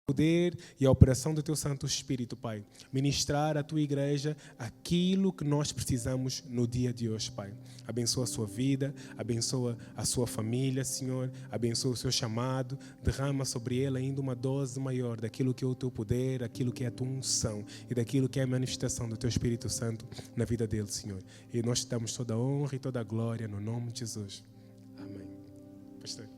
poder e a operação do Teu Santo Espírito, Pai. Ministrar à Tua igreja aquilo que nós precisamos no dia de hoje, Pai. Abençoa a sua vida, abençoa a sua família, Senhor. Abençoa o seu chamado. Derrama sobre ele ainda uma dose maior daquilo que é o Teu poder, aquilo que é a Tua unção e daquilo que é a manifestação do Teu Espírito Santo na vida dele, Senhor. E nós te damos toda a honra e toda a glória no nome de Jesus. Amém. Pastor.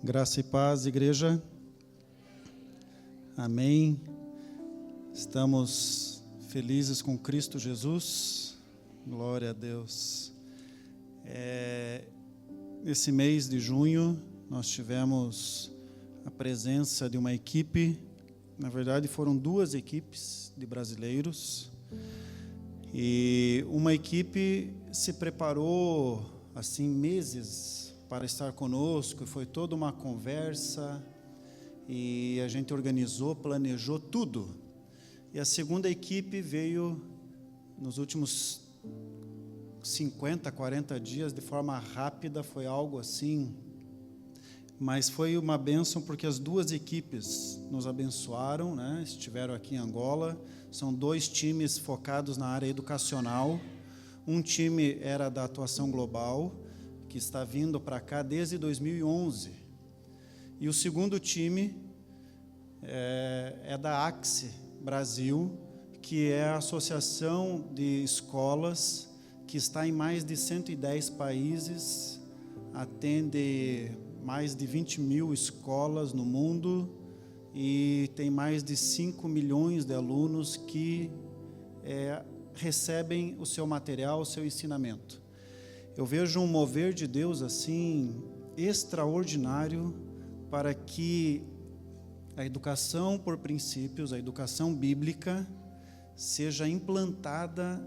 Graça e paz, igreja. Amém. Estamos felizes com Cristo Jesus. Glória a Deus. Nesse mês de junho, nós tivemos a presença de uma equipe. Na verdade, foram 2 equipes de brasileiros. E uma equipe se preparou, assim, meses para estar conosco, foi toda uma conversa, e a gente organizou, planejou tudo. E a segunda equipe veio nos últimos 50, 40 dias, de forma rápida, foi algo assim, mas foi uma bênção, porque as 2 equipes nos abençoaram, né? Estiveram aqui em Angola. São 2 times focados na área educacional. Um time era da atuação global, que está vindo para cá desde 2011. E o segundo time é da AXE Brasil, que é a associação de escolas que está em mais de 110 países, atende mais de 20 mil escolas no mundo e tem mais de 5 milhões de alunos que recebem o seu material, o seu ensinamento. Eu vejo um mover de Deus assim extraordinário para que a educação por princípios, a educação bíblica, seja implantada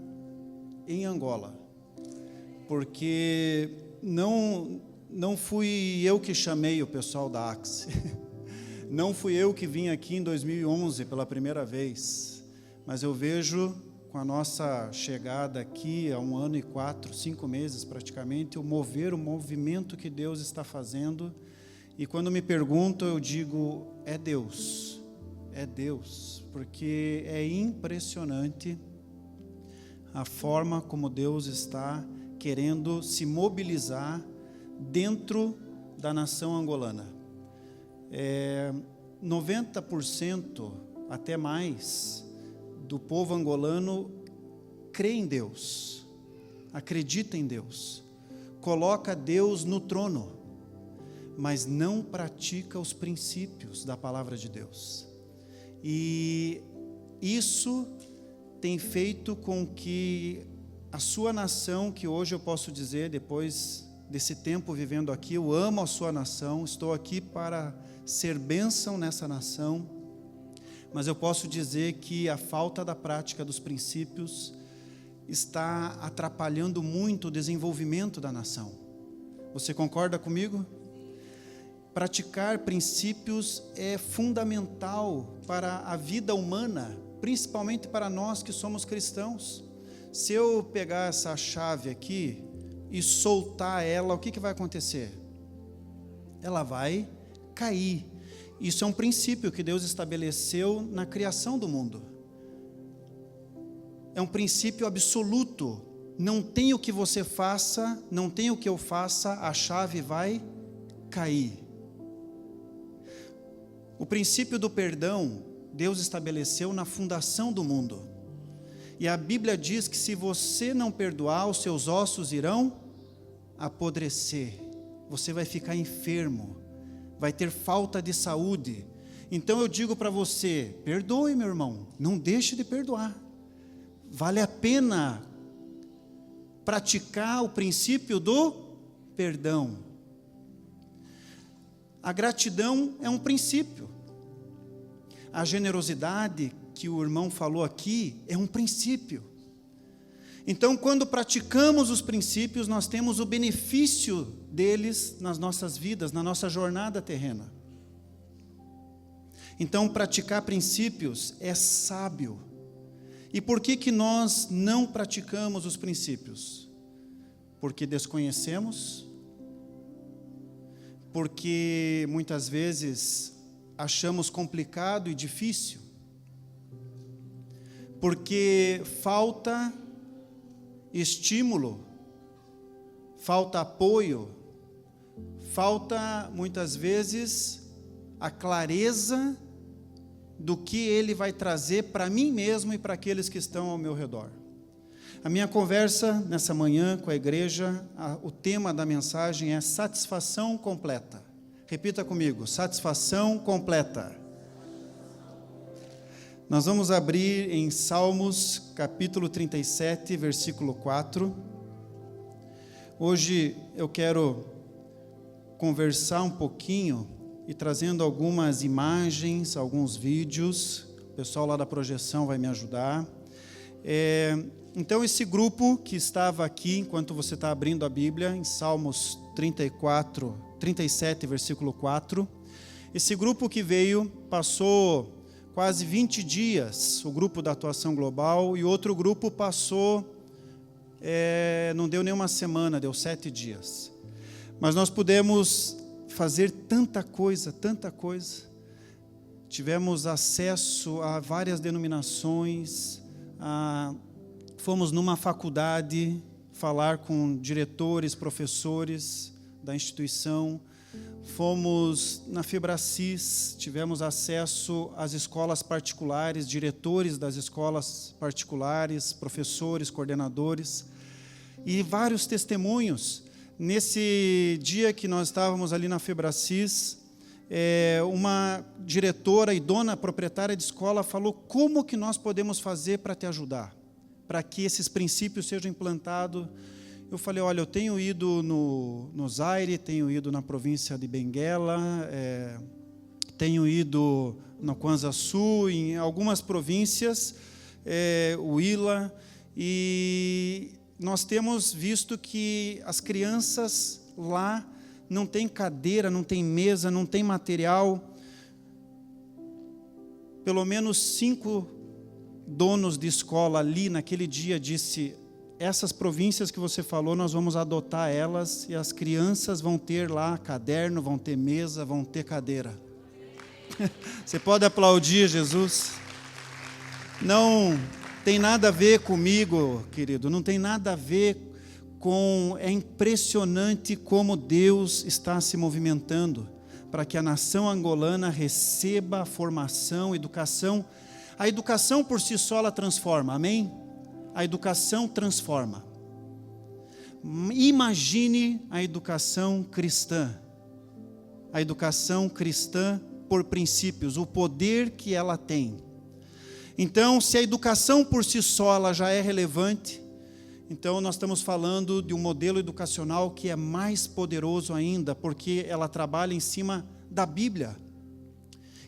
em Angola. Porque não fui eu que chamei o pessoal da AXE, não fui eu que vim aqui em 2011 pela primeira vez, mas eu vejo, com a nossa chegada aqui há 1 ano e 4, 5 meses praticamente, o movimento que Deus está fazendo. E quando me perguntam, eu digo, é Deus, porque é impressionante a forma como Deus está querendo se mobilizar dentro da nação angolana. 90%, até mais, do povo angolano crê em Deus, acredita em Deus, coloca Deus no trono, mas não pratica os princípios da palavra de Deus. E isso tem feito com que a sua nação, que hoje eu posso dizer, depois desse tempo vivendo aqui, eu amo a sua nação, estou aqui para ser bênção nessa nação, mas eu posso dizer que a falta da prática dos princípios está atrapalhando muito o desenvolvimento da nação. Você concorda comigo? Praticar princípios é fundamental para a vida humana, principalmente para nós que somos cristãos. Se eu pegar essa chave aqui e soltar ela, o que vai acontecer? Ela vai cair. Isso é um princípio que Deus estabeleceu na criação do mundo. É um princípio absoluto. Não tem o que você faça, não tem o que eu faça, a chave vai cair. O princípio do perdão, Deus estabeleceu na fundação do mundo. E a Bíblia diz que se você não perdoar, os seus ossos irão apodrecer. Você vai ficar enfermo, vai ter falta de saúde. Então eu digo para você, perdoe, meu irmão, não deixe de perdoar. Vale a pena praticar o princípio do perdão. A gratidão é um princípio. A generosidade que o irmão falou aqui é um princípio. Então, quando praticamos os princípios, nós temos o benefício deles nas nossas vidas, na nossa jornada terrena. Então, praticar princípios é sábio. E por que nós não praticamos os princípios? Porque desconhecemos, porque muitas vezes achamos complicado e difícil, porque falta estímulo, falta apoio, falta muitas vezes a clareza do que Ele vai trazer para mim mesmo e para aqueles que estão ao meu redor. A minha conversa nessa manhã com a igreja, o tema da mensagem é satisfação completa. Repita comigo, satisfação completa. Nós vamos abrir em Salmos, capítulo 37, versículo 4. Hoje eu quero conversar um pouquinho e trazendo algumas imagens, alguns vídeos. O pessoal lá da projeção vai me ajudar. Então, esse grupo que estava aqui, enquanto você está abrindo a Bíblia, em Salmos 37, versículo 4, esse grupo que veio, passou quase 20 dias, o grupo da atuação global, e outro grupo passou, não deu nem uma semana, deu 7 dias. Mas nós pudemos fazer tanta coisa, tivemos acesso a várias denominações, fomos numa faculdade falar com diretores, professores da instituição, fomos na Febracis, tivemos acesso às escolas particulares, diretores das escolas particulares, professores, coordenadores, e vários testemunhos. Nesse dia que nós estávamos ali na Febracis, uma diretora e dona proprietária de escola falou: como que nós podemos fazer para te ajudar, para que esses princípios sejam implantados? Eu falei: olha, eu tenho ido no Zaire, tenho ido na província de Benguela, tenho ido no Kwanza Sul, em algumas províncias, Huila, e nós temos visto que as crianças lá não tem cadeira, não tem mesa, não tem material. Pelo menos 5 donos de escola ali naquele dia disse: essas províncias que você falou, nós vamos adotar elas e as crianças vão ter lá caderno, vão ter mesa, vão ter cadeira. Você pode aplaudir Jesus? Não tem nada a ver comigo, querido, não tem nada a ver com... É impressionante como Deus está se movimentando para que a nação angolana receba formação, educação. A educação por si só ela transforma, amém? A educação transforma. Imagine a educação cristã. A educação cristã por princípios, o poder que ela tem. Então, se a educação por si só ela já é relevante, então nós estamos falando de um modelo educacional que é mais poderoso ainda, porque ela trabalha em cima da Bíblia,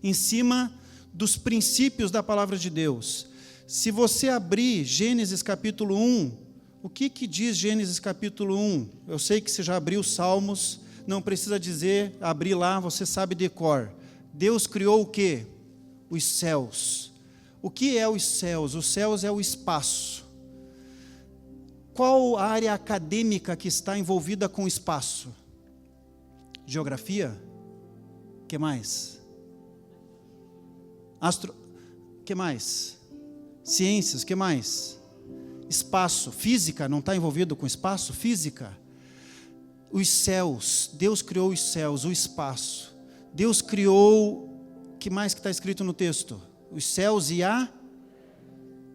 em cima dos princípios da palavra de Deus. Se você abrir Gênesis capítulo 1, o que diz Gênesis capítulo 1? Eu sei que você já abriu Salmos, não precisa dizer, abrir lá, você sabe de cor. Deus criou o quê? Os céus. O que é os céus? Os céus é o espaço. Qual a área acadêmica que está envolvida com o espaço? Geografia? O que mais? Que mais? Ciências, o que mais? Espaço, física, não está envolvido com espaço? Física. Os céus, Deus criou os céus, o espaço. Deus criou, o que mais que está escrito no texto? Os céus e a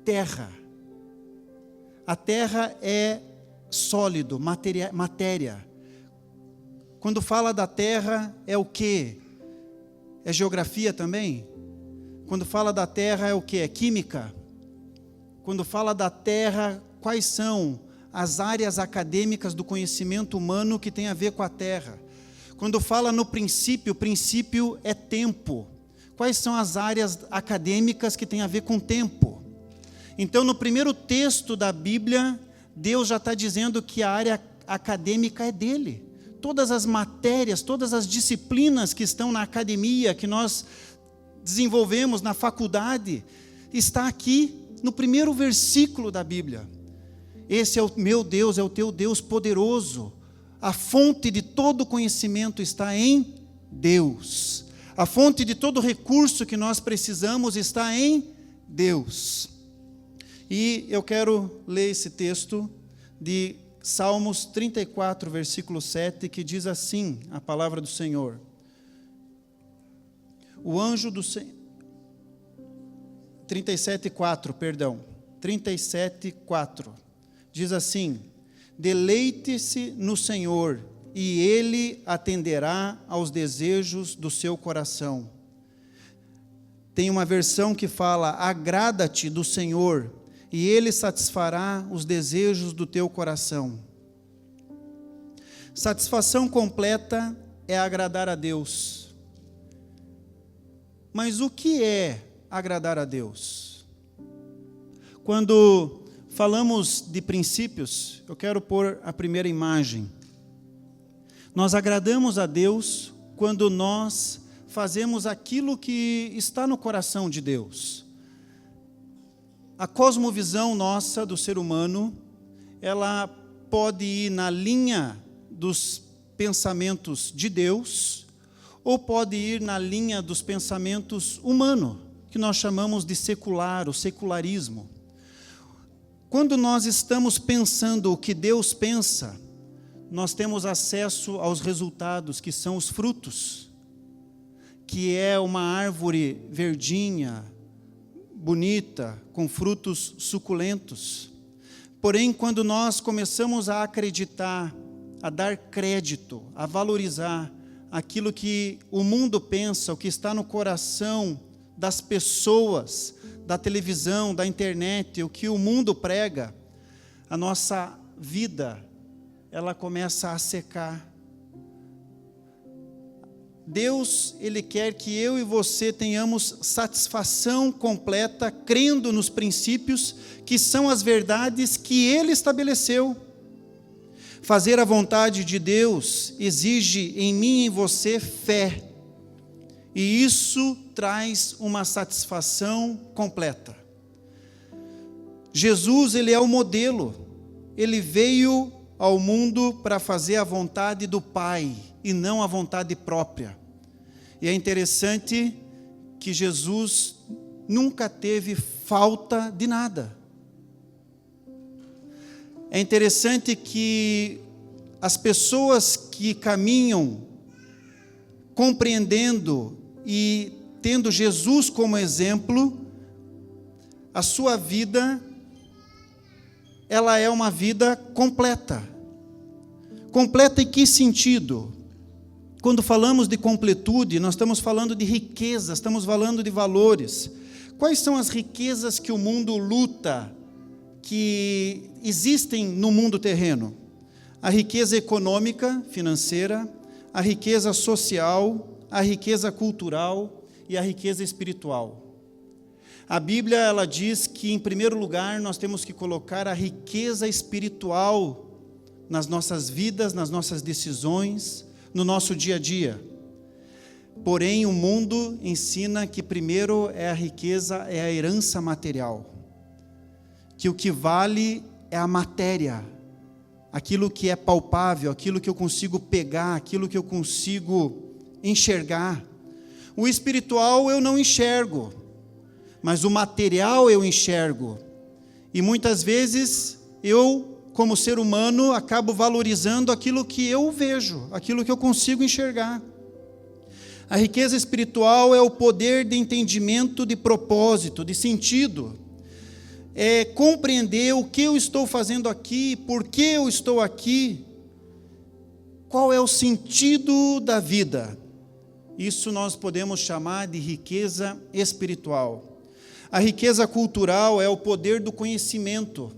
terra. A terra é sólido, matéria. Quando fala da terra, é o quê? É geografia também? Quando fala da terra, é o quê? É química? Quando fala da terra, quais são as áreas acadêmicas do conhecimento humano que tem a ver com a terra? Quando fala no princípio, o princípio é tempo. Quais são as áreas acadêmicas que tem a ver com tempo? Então, no primeiro texto da Bíblia, Deus já está dizendo que a área acadêmica é dele. Todas as matérias, todas as disciplinas que estão na academia, que nós desenvolvemos na faculdade, está aqui no primeiro versículo da Bíblia. Esse é o meu Deus, é o teu Deus poderoso. A fonte de todo conhecimento está em Deus. A fonte de todo recurso que nós precisamos está em Deus. E eu quero ler esse texto de Salmos 34, versículo 7, que diz assim, a palavra do Senhor. O anjo do Senhor... 37:4, perdão. 37:4. Diz assim: deleite-se no Senhor, e Ele atenderá aos desejos do seu coração. Tem uma versão que fala: agrada-te do Senhor, e Ele satisfará os desejos do teu coração. Satisfação completa é agradar a Deus. Mas o que é agradar a Deus? Quando falamos de princípios, eu quero pôr a primeira imagem. Nós agradamos a Deus quando nós fazemos aquilo que está no coração de Deus. A cosmovisão nossa do ser humano, ela pode ir na linha dos pensamentos de Deus, ou pode ir na linha dos pensamentos humanos, que nós chamamos de secular, o secularismo. Quando nós estamos pensando o que Deus pensa, nós temos acesso aos resultados, que são os frutos, que é uma árvore verdinha, bonita, com frutos suculentos. Porém, quando nós começamos a acreditar, a dar crédito, a valorizar aquilo que o mundo pensa, o que está no coração das pessoas, da televisão, da internet, o que o mundo prega, a nossa vida, ela começa a secar. Deus, Ele quer que eu e você tenhamos satisfação completa, crendo nos princípios que são as verdades que Ele estabeleceu. Fazer a vontade de Deus exige em mim e em você fé. E isso traz uma satisfação completa. Jesus, Ele é o modelo. Ele veio ao mundo para fazer a vontade do Pai e não a vontade própria. E é interessante que Jesus nunca teve falta de nada. É interessante que as pessoas que caminham compreendendo e tendo Jesus como exemplo, a sua vida, ela é uma vida completa. Completa em que sentido? Quando falamos de completude, nós estamos falando de riqueza, estamos falando de valores. Quais são as riquezas que o mundo luta, que existem no mundo terreno? A riqueza econômica, financeira, a riqueza social, a riqueza cultural e a riqueza espiritual. A Bíblia, ela diz que, em primeiro lugar, nós temos que colocar a riqueza espiritual nas nossas vidas, nas nossas decisões, no nosso dia a dia. Porém, o mundo ensina que primeiro é a riqueza, é a herança material. Que o que vale é a matéria, aquilo que é palpável, aquilo que eu consigo pegar, aquilo que eu consigo enxergar. O espiritual eu não enxergo, mas o material eu enxergo. E muitas vezes eu, como ser humano, acabo valorizando aquilo que eu vejo, aquilo que eu consigo enxergar. A riqueza espiritual é o poder de entendimento, de propósito, de sentido. É compreender o que eu estou fazendo aqui, por que eu estou aqui, qual é o sentido da vida. Isso nós podemos chamar de riqueza espiritual. A riqueza cultural é o poder do conhecimento.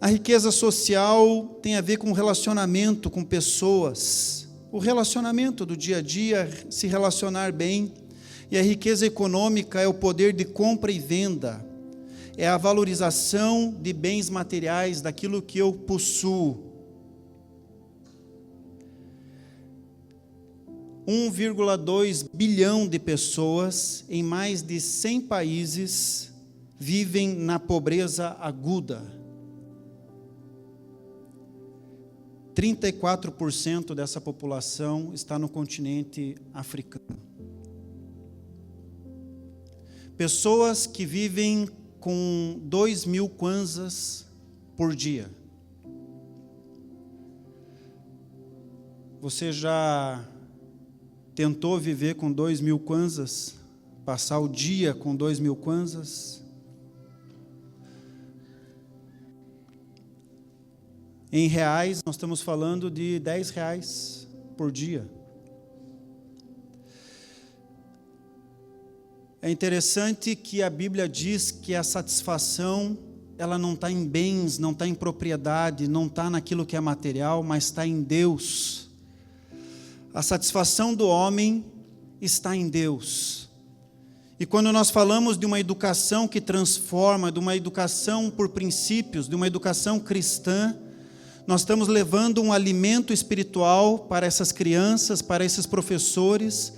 A riqueza social tem a ver com relacionamento com pessoas, o relacionamento do dia a dia, se relacionar bem. E a riqueza econômica é o poder de compra e venda, é a valorização de bens materiais, daquilo que eu possuo. 1,2 bilhão de pessoas em mais de 100 países vivem na pobreza aguda. 34% dessa população está no continente africano. Pessoas que vivem com 2.000 kwanzas por dia. Você já tentou viver com 2.000 kwanzas? Passar o dia com 2.000 kwanzas? Em reais, nós estamos falando de R$10 por dia. É interessante que a Bíblia diz que a satisfação, ela não está em bens, não está em propriedade, não está naquilo que é material, mas está em Deus. A satisfação do homem está em Deus. E quando nós falamos de uma educação que transforma, de uma educação por princípios, de uma educação cristã, nós estamos levando um alimento espiritual para essas crianças, para esses professores,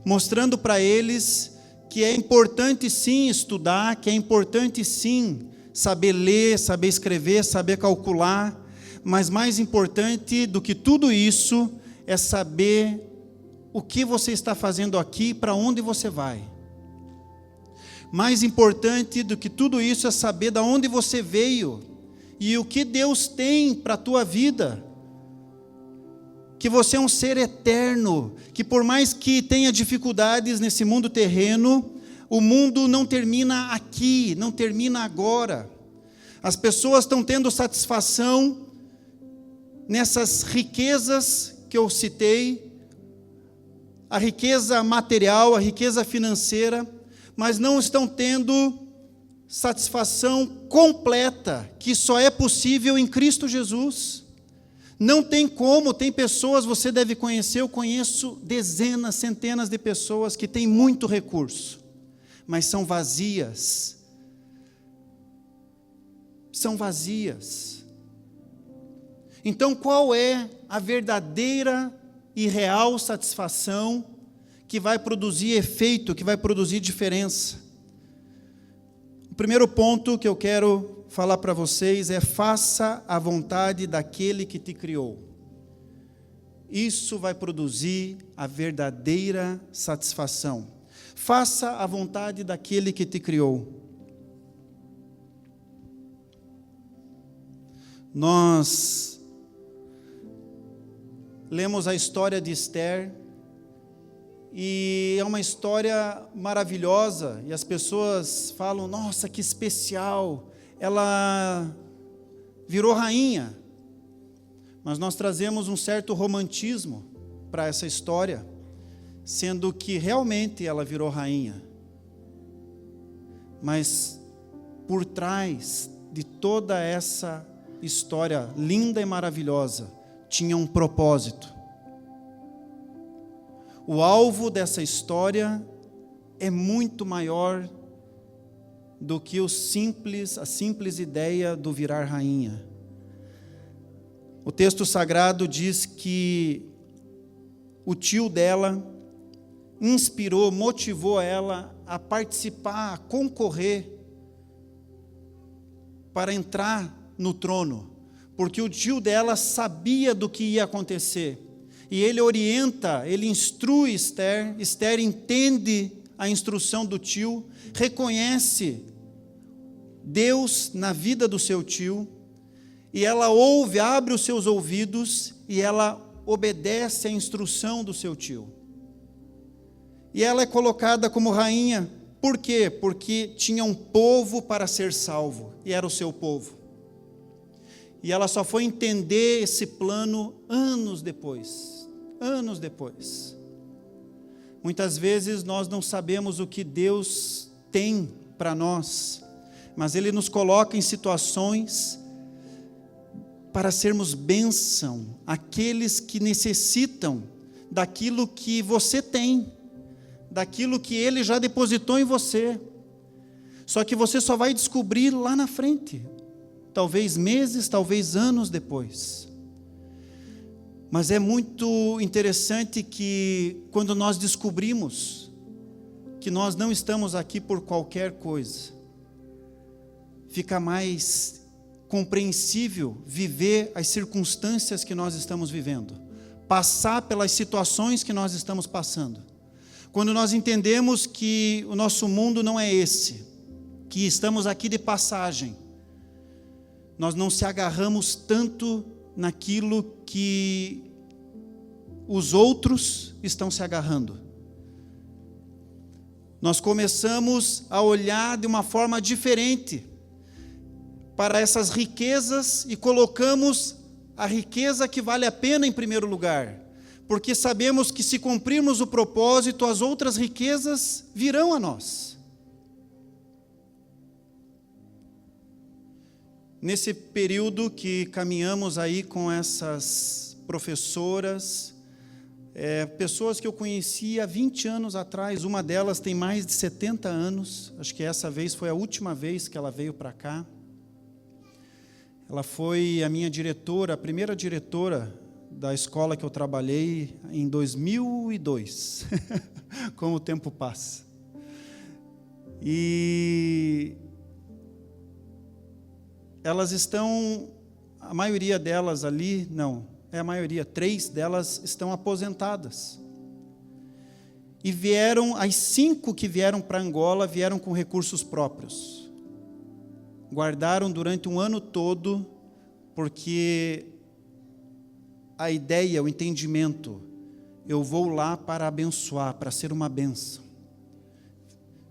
mostrando para eles que é importante sim estudar, que é importante sim saber ler, saber escrever, saber calcular, mas mais importante do que tudo isso é saber o que você está fazendo aqui e para onde você vai. Mais importante do que tudo isso é saber de onde você veio e o que Deus tem para a tua vida. Que você é um ser eterno, que por mais que tenha dificuldades nesse mundo terreno, o mundo não termina aqui, não termina agora. As pessoas estão tendo satisfação nessas riquezas que eu citei, a riqueza material, a riqueza financeira, mas não estão tendo satisfação completa, que só é possível em Cristo Jesus. Não tem como, tem pessoas, você deve conhecer, eu conheço dezenas, centenas de pessoas que têm muito recurso, mas são vazias. São vazias. Então, qual é a verdadeira e real satisfação que vai produzir efeito, que vai produzir diferença? O primeiro ponto que eu quero falar para vocês é: faça a vontade daquele que te criou. Isso vai produzir a verdadeira satisfação. Faça a vontade daquele que te criou. Nós lemos a história de Esther, e é uma história maravilhosa, e as pessoas falam: nossa, que especial, ela virou rainha. Mas nós trazemos um certo romantismo para essa história, sendo que realmente ela virou rainha. Mas por trás de toda essa história linda e maravilhosa, tinha um propósito. O alvo dessa história é muito maior do que a simples ideia do virar rainha. O texto sagrado diz que o tio dela inspirou, motivou ela a participar, a concorrer para entrar no trono, porque o tio dela sabia do que ia acontecer. E ele orienta, ele instrui Esther. Esther entende a instrução do tio, reconhece Deus na vida do seu tio, e ela ouve, abre os seus ouvidos, e ela obedece à instrução do seu tio. E ela é colocada como rainha. Por quê? Porque tinha um povo para ser salvo, e era o seu povo. E ela só foi entender esse plano anos depois. Anos depois. Muitas vezes nós não sabemos o que Deus tem para nós, mas Ele nos coloca em situações para sermos bênção àqueles que necessitam daquilo que você tem, daquilo que Ele já depositou em você. Só que você só vai descobrir lá na frente, talvez meses, talvez anos depois. Mas é muito interessante que quando nós descobrimos que nós não estamos aqui por qualquer coisa, fica mais compreensível viver as circunstâncias que nós estamos vivendo, passar pelas situações que nós estamos passando. Quando nós entendemos que o nosso mundo não é esse, que estamos aqui de passagem, nós não se agarramos tanto naquilo que os outros estão se agarrando. Nós começamos a olhar de uma forma diferente para essas riquezas e colocamos a riqueza que vale a pena em primeiro lugar, porque sabemos que se cumprirmos o propósito, as outras riquezas virão a nós. Nesse período que caminhamos aí com essas professoras, pessoas que eu conheci há 20 anos atrás, uma delas tem mais de 70 anos, acho que essa vez foi a última vez que ela veio para cá. Ela foi a minha diretora, a primeira diretora da escola que eu trabalhei em 2002, como o tempo passa. E elas estão, a maioria delas ali, a maioria, 3 delas estão aposentadas. E vieram, as 5 que vieram para Angola, vieram com recursos próprios. Guardaram durante um ano todo, porque a ideia, o entendimento, eu vou lá para abençoar, para ser uma bênção.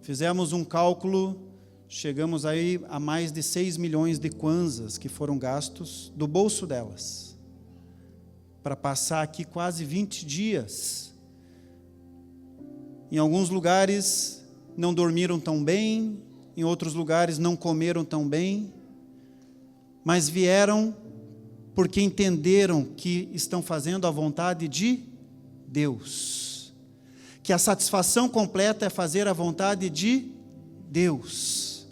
Fizemos um cálculo, chegamos aí a mais de 6 milhões de kwanzas que foram gastos do bolso delas, para passar aqui quase 20 dias. Em alguns lugares não dormiram tão bem, em outros lugares não comeram tão bem, mas vieram porque entenderam que estão fazendo a vontade de Deus, que a satisfação completa é fazer a vontade de Deus.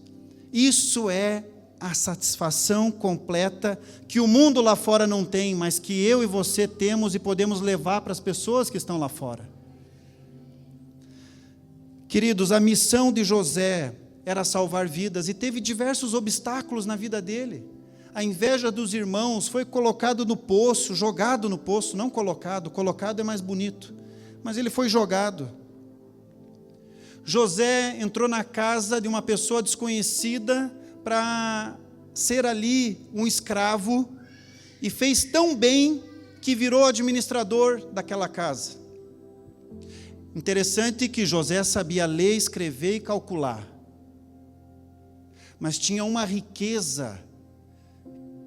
Isso é a satisfação completa que o mundo lá fora não tem, mas que eu e você temos e podemos levar para as pessoas que estão lá fora. Queridos, a missão de José era salvar vidas, e teve diversos obstáculos na vida dele. A inveja dos irmãos, foi colocado no poço, jogado no poço, não colocado, colocado é mais bonito, mas ele foi jogado. José entrou na casa de uma pessoa desconhecida para ser ali um escravo, e fez tão bem que virou administrador daquela casa. Interessante que José sabia ler, escrever e calcular, mas tinha uma riqueza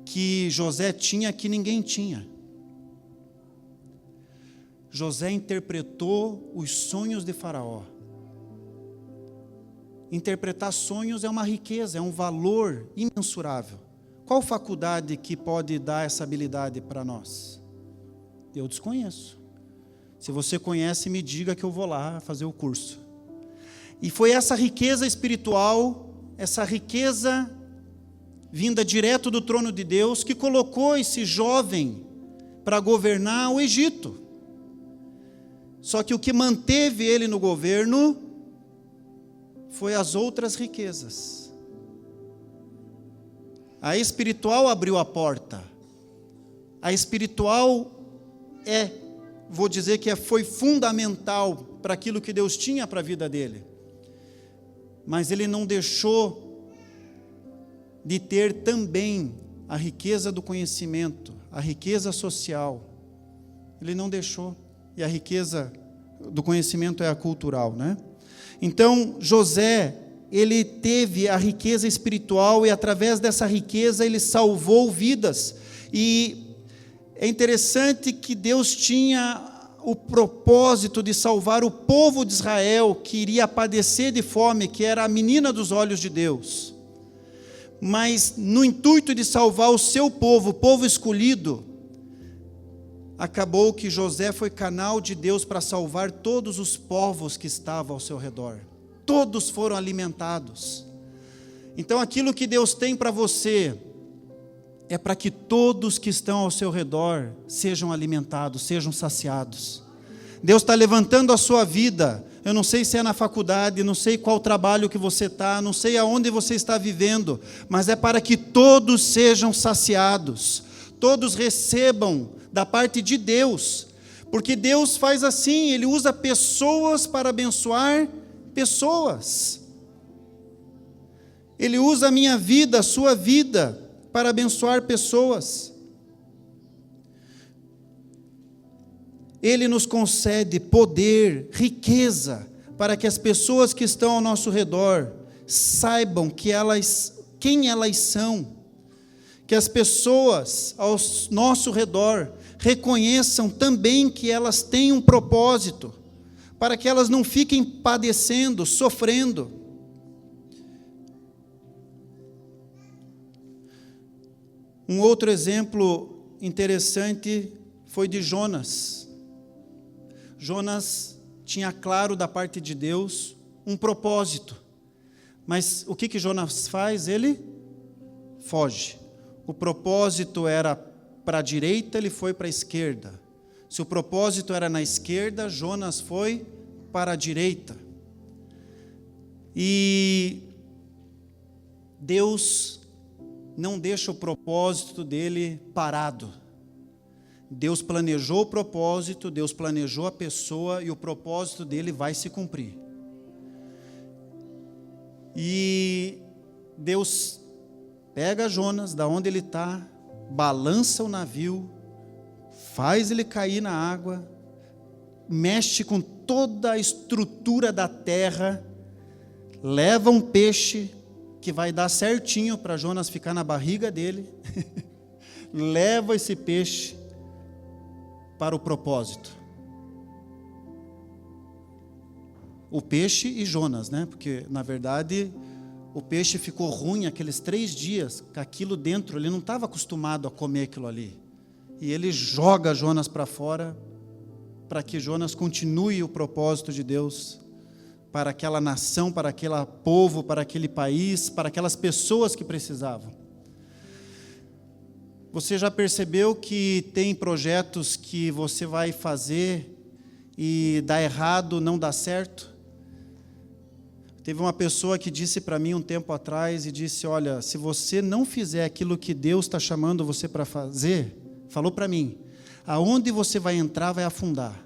que José tinha que ninguém tinha. José interpretou os sonhos de Faraó. Interpretar sonhos é uma riqueza, é um valor imensurável. Qual faculdade que pode dar essa habilidade para nós? Eu desconheço. Se você conhece, me diga que eu vou lá fazer o curso. E foi essa riqueza espiritual, essa riqueza vinda direto do trono de Deus, que colocou esse jovem para governar o Egito. Só que o que manteve ele no governo foi as outras riquezas. A espiritual abriu a porta. A espiritual vou dizer que foi fundamental para aquilo que Deus tinha para a vida dele. Mas ele não deixou de ter também a riqueza do conhecimento, a riqueza social. Ele não deixou. E a riqueza do conhecimento é a cultural, né? Então, José, ele teve a riqueza espiritual, e através dessa riqueza ele salvou vidas. E é interessante que Deus tinha o propósito de salvar o povo de Israel, que iria padecer de fome, que era a menina dos olhos de Deus. Mas no intuito de salvar o seu povo, o povo escolhido, acabou que José foi canal de Deus para salvar todos os povos que estavam ao seu redor. Todos foram alimentados. Então aquilo que Deus tem para você é para que todos que estão ao seu redor sejam alimentados, sejam saciados. Deus está levantando a sua vida. Eu não sei se é na faculdade, não sei qual trabalho que você está, não sei aonde você está vivendo, mas é para que todos sejam saciados, todos recebam da parte de Deus, porque Deus faz assim, Ele usa pessoas para abençoar pessoas. Ele usa a minha vida, a sua vida, para abençoar pessoas. Ele nos concede poder, riqueza, para que as pessoas que estão ao nosso redor saibam quem elas são, que as pessoas ao nosso redor reconheçam também que elas têm um propósito, para que elas não fiquem padecendo, sofrendo. Um outro exemplo interessante foi de Jonas. Jonas tinha claro da parte de Deus um propósito, mas o que Jonas faz? Ele foge. O propósito era para a direita, ele foi para a esquerda. Se o propósito era na esquerda, Jonas foi para a direita. E Deus não deixa o propósito dele parado. Deus planejou o propósito, Deus planejou a pessoa e o propósito dele vai se cumprir. E Deus pega Jonas, da onde ele está, balança o navio, faz ele cair na água, mexe com toda a estrutura da terra, leva um peixe que vai dar certinho para Jonas ficar na barriga dele, leva esse peixe para o propósito. O peixe e Jonas, né? Porque, na verdade, o peixe ficou ruim aqueles 3 dias, com aquilo dentro, ele não estava acostumado a comer aquilo ali. E ele joga Jonas para fora, para que Jonas continue o propósito de Deus, para aquela nação, para aquele povo, para aquele país, para aquelas pessoas que precisavam. Você já percebeu que tem projetos que você vai fazer e dá errado, não dá certo? Teve uma pessoa que disse para mim um tempo atrás e disse, olha, se você não fizer aquilo que Deus está chamando você para fazer, falou para mim, aonde você vai entrar vai afundar.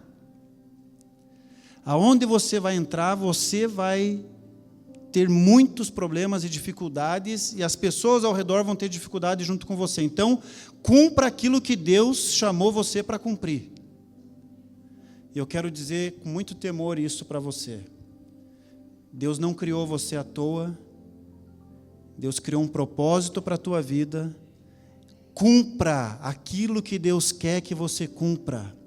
Aonde você vai entrar, você vai ter muitos problemas e dificuldades, e as pessoas ao redor vão ter dificuldade junto com você. Então, cumpra aquilo que Deus chamou você para cumprir. E eu quero dizer com muito temor isso para você. Deus não criou você à toa. Deus criou um propósito para a tua vida. Cumpra aquilo que Deus quer que você cumpra.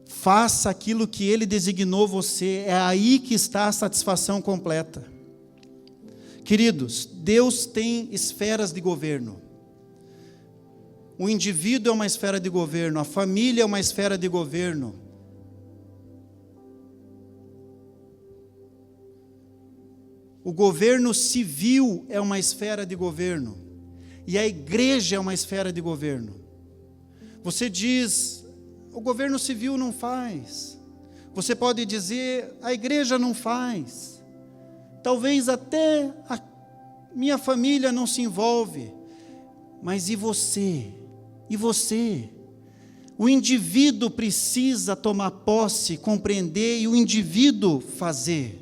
Faça aquilo que Ele designou você, é aí que está a satisfação completa. Queridos, Deus tem esferas de governo. O indivíduo é uma esfera de governo, a família é uma esfera de governo. O governo civil é uma esfera de governo, e a igreja é uma esfera de governo. Você diz, o governo civil não faz. Você pode dizer, a igreja não faz. Talvez até a minha família não se envolve. Mas e você? E você? O indivíduo precisa tomar posse, compreender e o indivíduo fazer.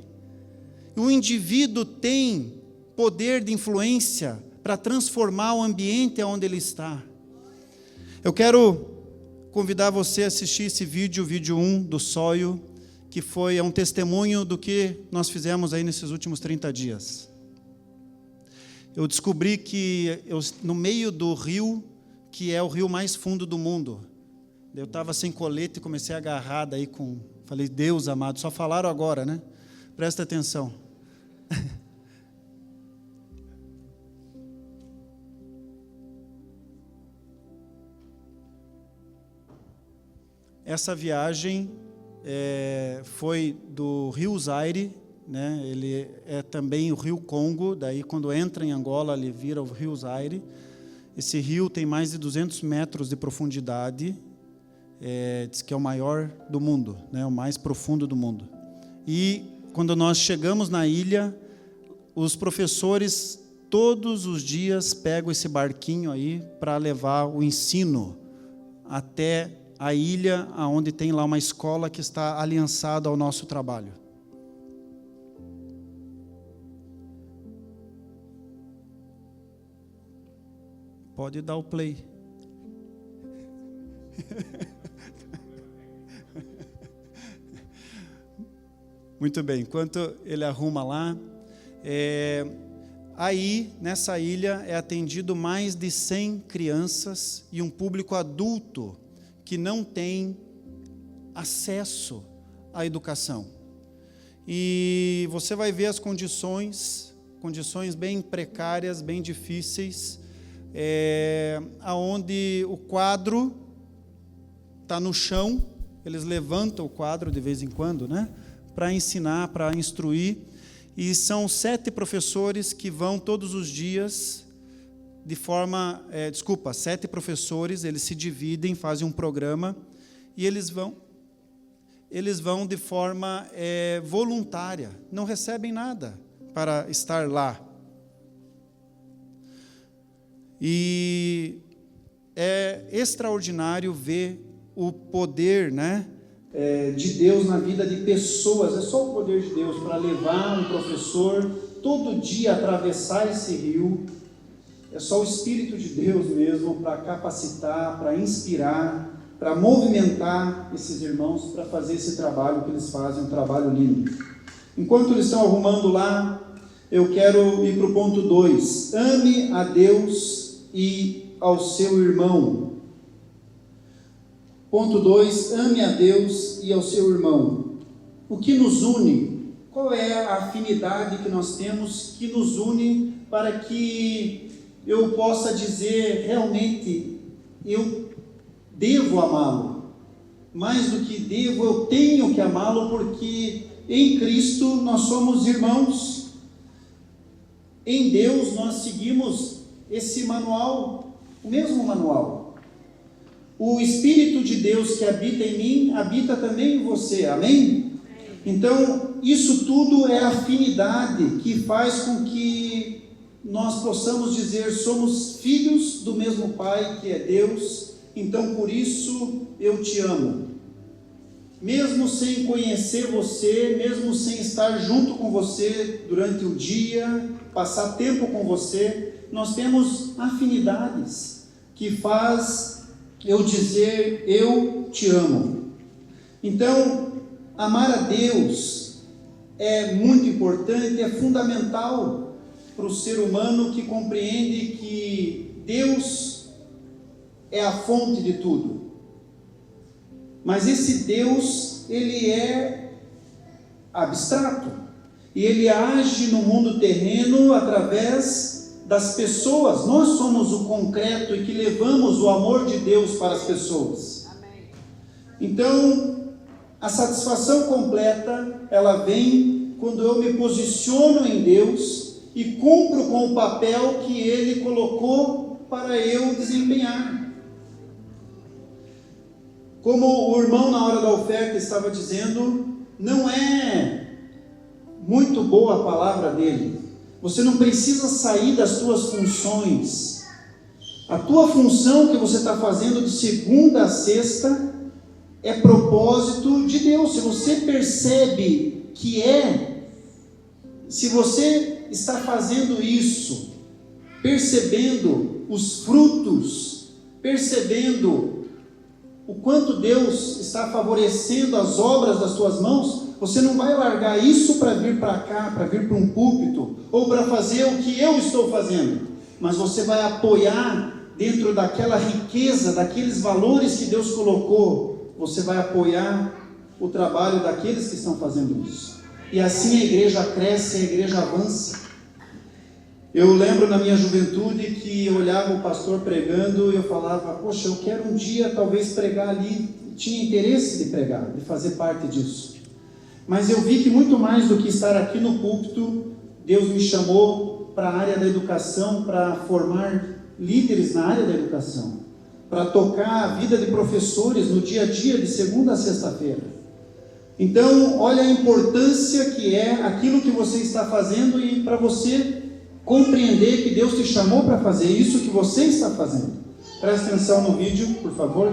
O indivíduo tem poder de influência para transformar o ambiente onde ele está. Eu quero convidar você a assistir esse vídeo, o vídeo 1 do Soio, que é um testemunho do que nós fizemos aí nesses últimos 30 dias. Eu descobri que no meio do rio, que é o rio mais fundo do mundo, eu estava sem colete e comecei a agarrar daí falei, Deus amado, só falaram agora, né? Presta atenção. Essa viagem foi do Rio Zaire, né? Ele é também o rio Congo, daí quando entra em Angola ele vira o rio Zaire. Esse rio tem mais de 200 metros de profundidade, diz que é o maior do mundo, né? O mais profundo do mundo. E quando nós chegamos na ilha, os professores todos os dias pegam esse barquinho aí para levar o ensino até a ilha, onde tem lá uma escola que está aliançada ao nosso trabalho. Pode dar o play. Muito bem, enquanto ele arruma lá, aí, nessa ilha, é atendido mais de 100 crianças e um público adulto que não tem acesso à educação. E você vai ver as condições bem precárias, bem difíceis, aonde o quadro está no chão, eles levantam o quadro de vez em quando, né, para ensinar, para instruir, e são 7 professores que vão todos os dias, 7 professores, eles se dividem, fazem um programa, e eles vão de forma voluntária, não recebem nada para estar lá. E é extraordinário ver o poder, né, de Deus na vida de pessoas. É só o poder de Deus para levar um professor todo dia a atravessar esse rio. É só o Espírito de Deus mesmo para capacitar, para inspirar, para movimentar esses irmãos para fazer esse trabalho que eles fazem, um trabalho lindo. Enquanto eles estão arrumando lá, eu quero ir para o ponto 2. Ame a Deus e ao seu irmão. Ponto 2, ame a Deus e ao seu irmão. O que nos une? Qual é a afinidade que nós temos que nos une para que eu possa dizer realmente, eu devo amá-lo? Mais do que devo, eu tenho que amá-lo, porque em Cristo nós somos irmãos. Em Deus nós seguimos esse manual, o mesmo manual. O Espírito de Deus que habita em mim, habita também em você, amém? Então, isso tudo é afinidade que faz com que nós possamos dizer, somos filhos do mesmo Pai, que é Deus, então por isso eu te amo. Mesmo sem conhecer você, mesmo sem estar junto com você durante o dia, passar tempo com você, nós temos afinidades que faz eu dizer, eu te amo. Então, amar a Deus é muito importante, é fundamental para o ser humano que compreende que Deus é a fonte de tudo. Mas esse Deus, ele é abstrato, e ele age no mundo terreno através das pessoas. Nós somos o concreto e que levamos o amor de Deus para as pessoas. Amém. Então, a satisfação completa, ela vem quando eu me posiciono em Deus e cumpro com o papel que Ele colocou para eu desempenhar. Como o irmão na hora da oferta estava dizendo, não é muito boa a palavra dele. Você não precisa sair das tuas funções. A tua função que você está fazendo de segunda a sexta é propósito de Deus. Se você percebe que se você está fazendo isso, percebendo os frutos, percebendo o quanto Deus está favorecendo as obras das tuas mãos, você não vai largar isso para vir para cá, para vir para um púlpito, ou para fazer o que eu estou fazendo, mas você vai apoiar dentro daquela riqueza, daqueles valores que Deus colocou, você vai apoiar o trabalho daqueles que estão fazendo isso, e assim a igreja cresce, a igreja avança. Eu lembro na minha juventude que eu olhava o pastor pregando e eu falava, poxa, eu quero um dia talvez pregar ali, tinha interesse de pregar, de fazer parte disso. Mas eu vi que muito mais do que estar aqui no púlpito, Deus me chamou para a área da educação, para formar líderes na área da educação, para tocar a vida de professores no dia a dia, de segunda a sexta-feira. Então, olha a importância que é aquilo que você está fazendo, e para você compreender que Deus te chamou para fazer isso que você está fazendo. Preste atenção no vídeo, por favor.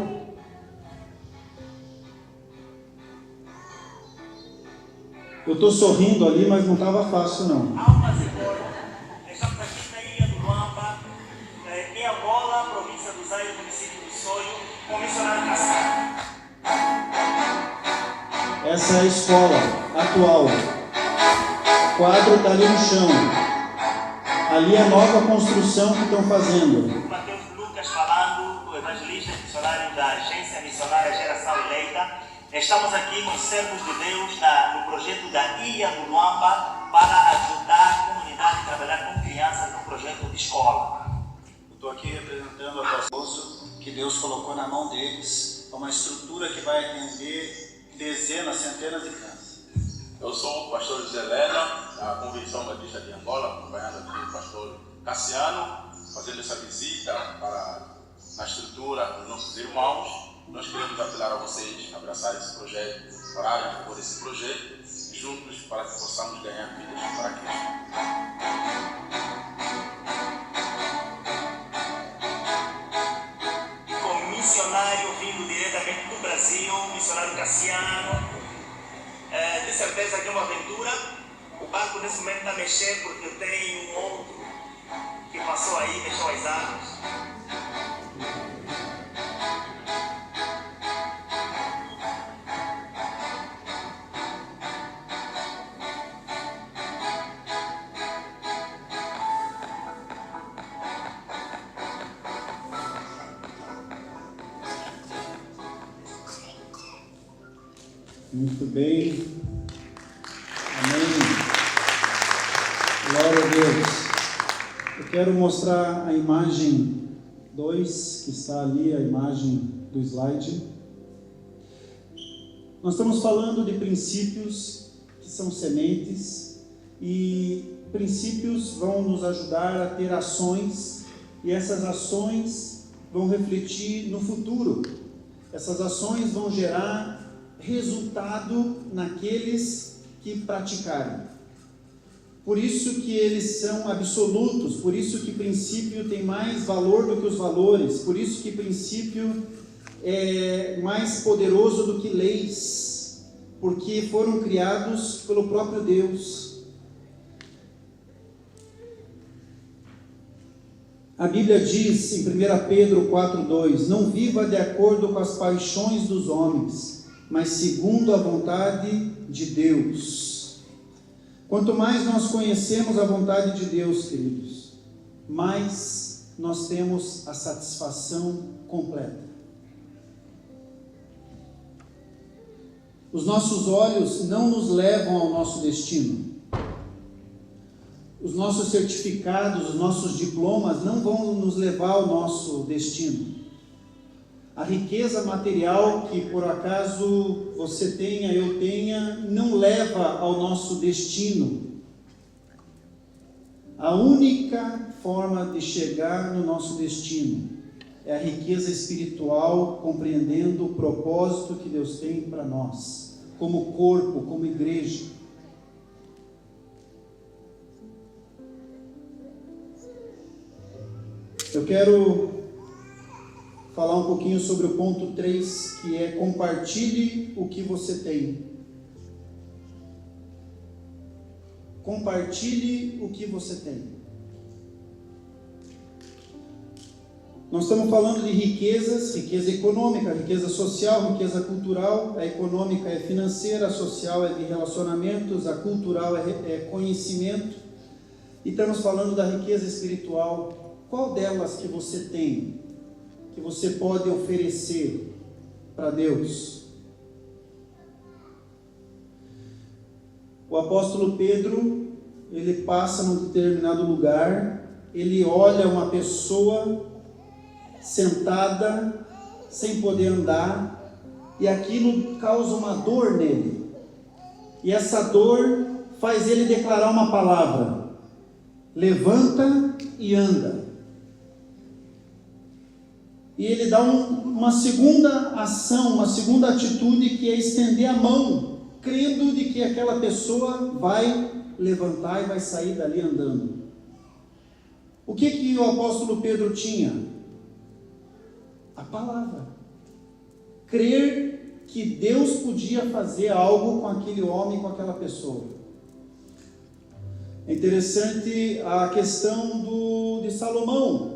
Eu estou sorrindo ali, mas não estava fácil não. Estamos aqui na ilha do Luamba, em Angola, província do Zaire, município do Soio, com o missionário Cassiano. Essa é a escola atual. O quadro está ali no chão. Ali é a nova construção que estão fazendo. Mateus Lucas falando, o evangelista e missionário da Agência Missionária Geração Eleita. Estamos aqui com os servos de Deus no projeto da Ilha do Luamba para ajudar a comunidade a trabalhar com crianças no projeto de escola. Estou aqui representando a esposo que Deus colocou na mão deles, uma estrutura que vai atender dezenas, centenas de crianças. Eu sou o pastor José Lena, da Convenção Batista de Angola, acompanhando aqui o pastor Cassiano, fazendo essa visita na estrutura dos nossos irmãos. Nós queremos apelar a vocês a abraçar esse projeto, orarem a favor desse projeto, juntos para que possamos ganhar vidas para Cristo. Com um missionário vindo diretamente do Brasil, o missionário Cassiano. De certeza que é uma aventura. O barco nesse momento está mexendo porque eu tenho um outro que passou aí, mexeu as águas. Muito bem. Amém. Glória a Deus. Eu quero mostrar a imagem 2, que está ali, a imagem do slide. Nós estamos falando de princípios que são sementes, e princípios vão nos ajudar a ter ações, e essas ações vão refletir no futuro. Essas ações vão gerar resultado naqueles que praticarem. Por isso que eles são absolutos, por isso que princípio tem mais valor do que os valores, por isso que princípio é mais poderoso do que leis, porque foram criados pelo próprio Deus. A Bíblia diz em 1 Pedro 4,2: não viva de acordo com as paixões dos homens, mas segundo a vontade de Deus. Quanto mais nós conhecemos a vontade de Deus, queridos, mais nós temos a satisfação completa. Os nossos olhos não nos levam ao nosso destino. Os nossos certificados, os nossos diplomas não vão nos levar ao nosso destino. A riqueza material que por acaso você tenha, eu tenha, não leva ao nosso destino. A única forma de chegar no nosso destino é a riqueza espiritual, compreendendo o propósito que Deus tem para nós, como corpo, como igreja. Eu quero falar um pouquinho sobre o ponto 3, que é compartilhe o que você tem. Compartilhe o que você tem. Nós estamos falando de riquezas, riqueza econômica, riqueza social, riqueza cultural. A econômica é financeira, a social é de relacionamentos, a cultural é conhecimento. E estamos falando da riqueza espiritual. Qual delas que você tem, que você pode oferecer para Deus? O apóstolo Pedro, ele passa num determinado lugar, ele olha uma pessoa sentada, sem poder andar, e aquilo causa uma dor nele. E essa dor faz ele declarar uma palavra: levanta e anda. E ele dá uma segunda ação, uma segunda atitude, que é estender a mão, crendo de que aquela pessoa vai levantar e vai sair dali andando. O que o apóstolo Pedro tinha? A palavra. Crer que Deus podia fazer algo com aquele homem, com aquela pessoa. É interessante a questão de Salomão.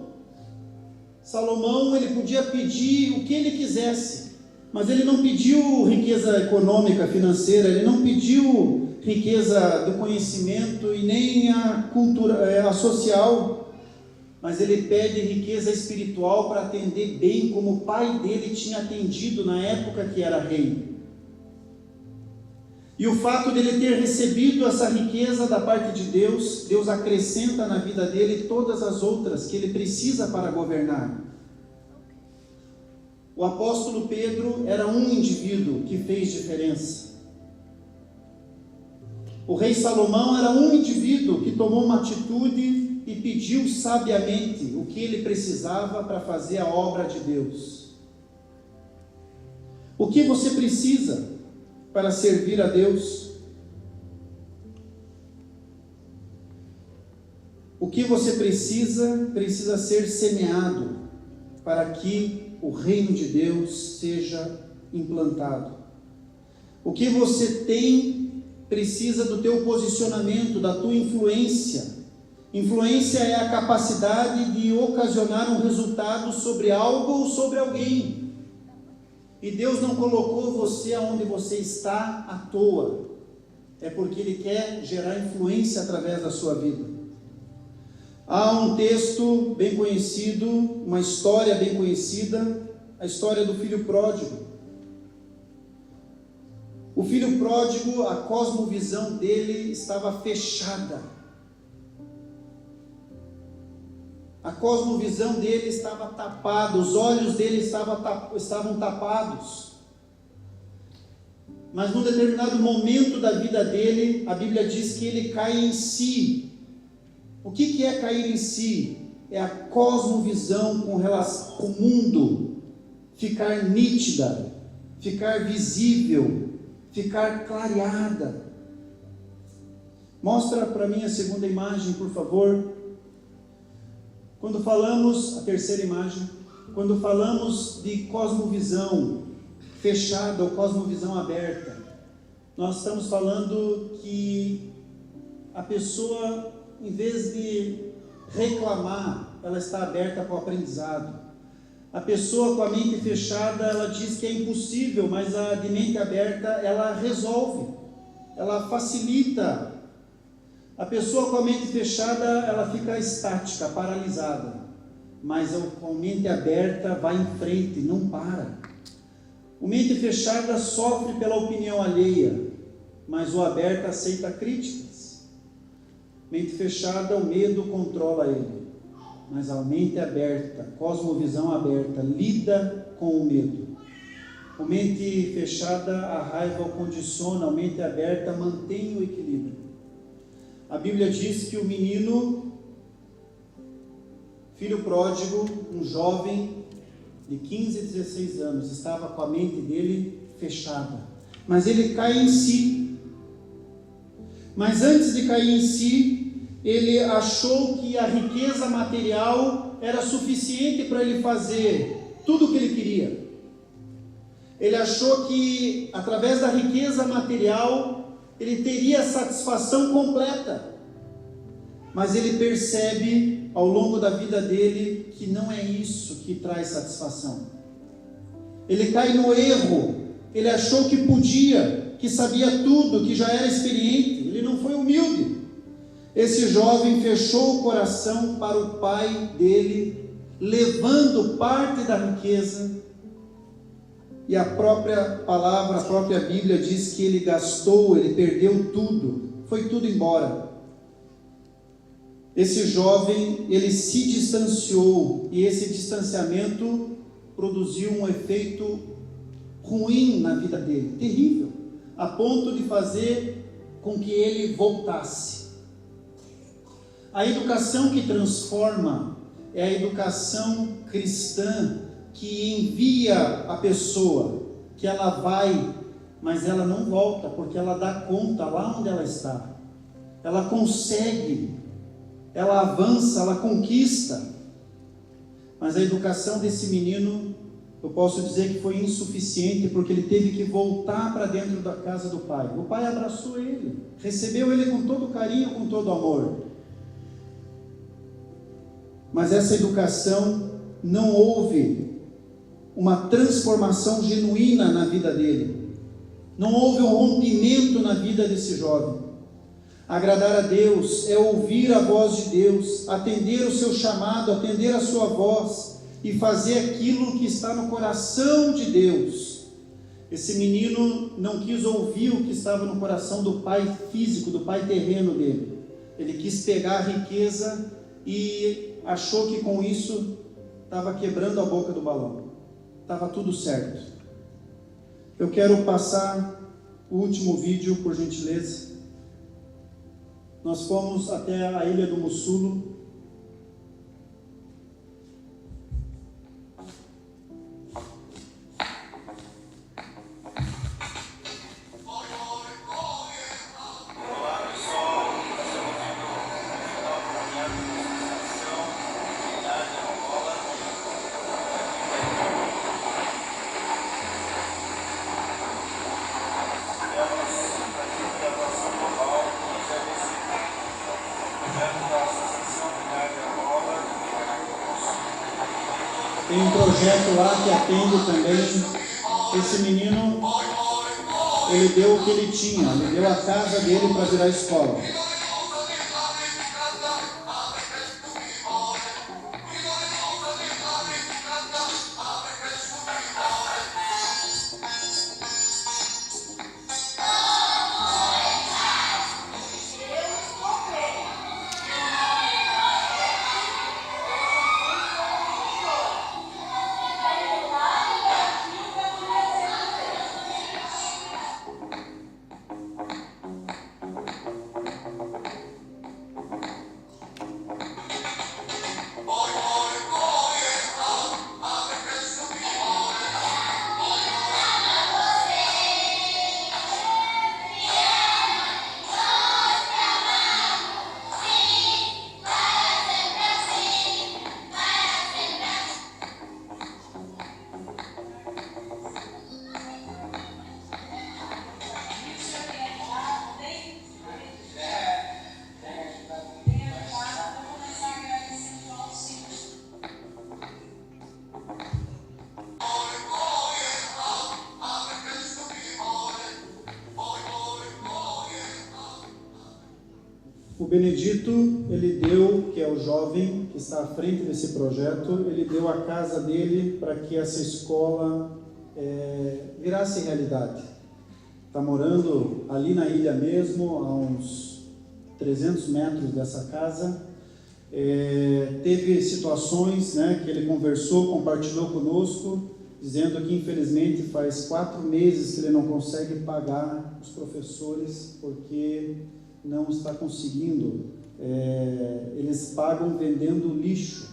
Salomão, ele podia pedir o que ele quisesse, mas ele não pediu riqueza econômica, financeira, ele não pediu riqueza do conhecimento e nem a cultura, a social, mas ele pede riqueza espiritual para atender bem como o pai dele tinha atendido na época que era rei. E o fato dele ter recebido essa riqueza da parte de Deus, Deus acrescenta na vida dele todas as outras que ele precisa para governar. O apóstolo Pedro era um indivíduo que fez diferença. O rei Salomão era um indivíduo que tomou uma atitude e pediu sabiamente o que ele precisava para fazer a obra de Deus. O que você precisa para servir a Deus? O que você precisa ser semeado para que o reino de Deus seja implantado. O que você precisa do teu posicionamento, da tua influência. Influência é a capacidade de ocasionar um resultado sobre algo ou sobre alguém. E Deus não colocou você aonde você está à toa. É porque Ele quer gerar influência através da sua vida. Há um texto bem conhecido, uma história bem conhecida, a história do filho pródigo. O filho pródigo, a cosmovisão dele estava fechada. A cosmovisão dele estava tapada, os olhos dele estavam tapados. Mas num determinado momento da vida dele, a Bíblia diz que ele cai em si. O que é cair em si? É a cosmovisão com relação ao mundo ficar nítida, ficar visível, ficar clareada. Mostra para mim a segunda imagem, por favor. Quando falamos, a terceira imagem, quando falamos de cosmovisão fechada ou cosmovisão aberta, nós estamos falando que a pessoa, em vez de reclamar, ela está aberta para o aprendizado. A pessoa com a mente fechada, ela diz que é impossível, mas a de mente aberta, ela resolve, ela facilita. A pessoa com a mente fechada, ela fica estática, paralisada, mas com a mente aberta vai em frente, não para. O mente fechada sofre pela opinião alheia, mas o aberto aceita críticas. Mente fechada, o medo controla ele, mas a mente aberta, cosmovisão aberta, lida com o medo. A mente fechada, a raiva o condiciona, a mente aberta mantém o equilíbrio. A Bíblia diz que o menino, filho pródigo, um jovem de 15 a 16 anos, estava com a mente dele fechada, mas ele cai em si. Mas antes de cair em si, ele achou que a riqueza material era suficiente para ele fazer tudo o que ele queria. Ele achou que através da riqueza material ele teria satisfação completa, mas ele percebe ao longo da vida dele que não é isso que traz satisfação. Ele cai no erro, ele achou que podia, que sabia tudo, que já era experiente, ele não foi humilde. Esse jovem fechou o coração para o pai dele, levando parte da riqueza. E a própria palavra, a própria Bíblia diz que ele gastou, ele perdeu tudo, foi tudo embora. Esse jovem, ele se distanciou, e esse distanciamento produziu um efeito ruim na vida dele, terrível. a ponto de fazer com que ele voltasse. A educação que transforma é a educação cristã, que envia a pessoa, que ela vai, mas ela não volta, porque ela dá conta lá onde ela está. Ela consegue, ela avança, ela conquista. Mas a educação desse menino, eu posso dizer que foi insuficiente, porque ele teve que voltar para dentro da casa do pai. O pai abraçou ele, recebeu ele com todo carinho, com todo amor. Mas essa educação não houve uma transformação genuína na vida dele. Não houve um rompimento na vida desse jovem. Agradar a Deus é ouvir a voz de Deus, atender o seu chamado, atender a sua voz e fazer aquilo que está no coração de Deus. Esse menino não quis ouvir o que estava no coração do pai físico, do pai terreno dele. Ele quis pegar a riqueza e achou que com isso estava quebrando a boca do balão. Estava tudo certo. Eu quero passar o último vídeo, por gentileza. Nós fomos até a ilha do Mussulo. Tem um projeto lá que atende também. Esse menino, ele deu o que ele tinha, ele deu a casa dele para virar escola. O Benedito, ele deu, que é o jovem que está à frente desse projeto, ele deu a casa dele para que essa escola virasse realidade. Está morando ali na ilha mesmo, a uns 300 metros dessa casa. Teve situações, que ele conversou, compartilhou conosco, dizendo que infelizmente faz 4 meses que ele não consegue pagar os professores, porque não está conseguindo, eles pagam vendendo lixo,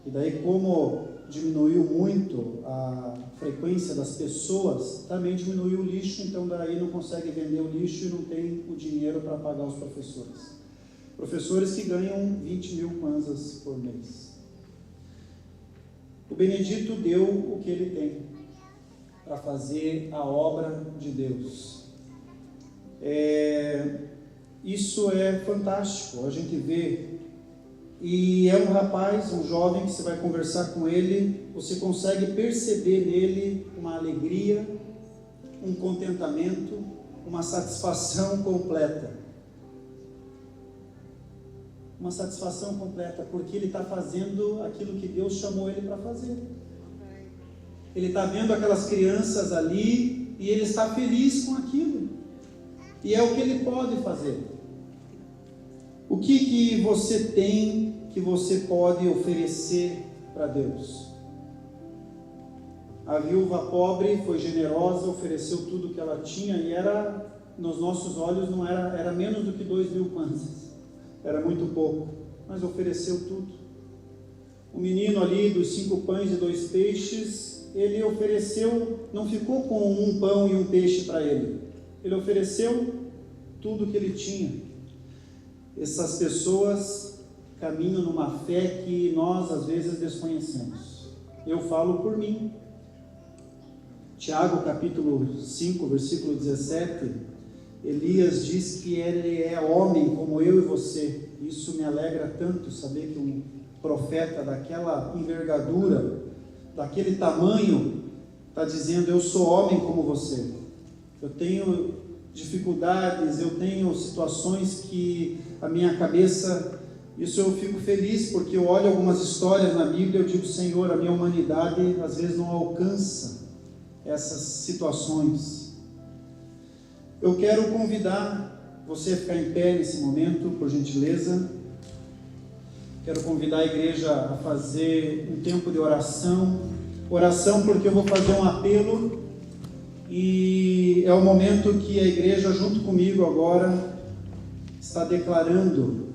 e daí como diminuiu muito a frequência das pessoas, também diminuiu o lixo, então daí não consegue vender o lixo e não tem o dinheiro para pagar os professores. Professores que ganham 20 mil kwanzas por mês. O Benedito deu o que ele tem para fazer a obra de Deus. Isso é fantástico, a gente vê, e é um rapaz, um jovem que você vai conversar com ele, você consegue perceber nele uma alegria, um contentamento, uma satisfação completa. Uma satisfação completa, porque ele está fazendo aquilo que Deus chamou ele para fazer. Ele está vendo aquelas crianças ali, e ele está feliz com aquilo, e é o que ele pode fazer. O que você tem, que você pode oferecer para Deus? A viúva pobre foi generosa, ofereceu tudo que ela tinha e era, nos nossos olhos, não era menos do que 2.000 kwanzas. Era muito pouco, mas ofereceu tudo. O menino ali dos 5 pães e 2 peixes, ele ofereceu, não ficou com 1 pão e 1 peixe para ele. Ele ofereceu tudo que ele tinha. Essas pessoas caminham numa fé que nós às vezes desconhecemos. Eu falo por mim. Tiago capítulo 5, versículo 17, Elias diz que ele é homem como eu e você. Isso me alegra tanto, saber que um profeta daquela envergadura, daquele tamanho, está dizendo: eu sou homem como você. Eu tenho dificuldades, eu tenho situações que a minha cabeça, isso eu fico feliz, porque eu olho algumas histórias na Bíblia e eu digo: Senhor, a minha humanidade às vezes não alcança essas situações. Eu quero convidar você a ficar em pé nesse momento, por gentileza. Quero convidar a igreja a fazer um tempo de oração. Oração porque eu vou fazer um apelo e é o momento que a igreja, junto comigo agora, está declarando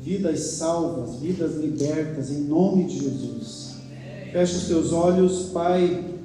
vidas salvas, vidas libertas, em nome de Jesus. Feche os teus olhos, Pai.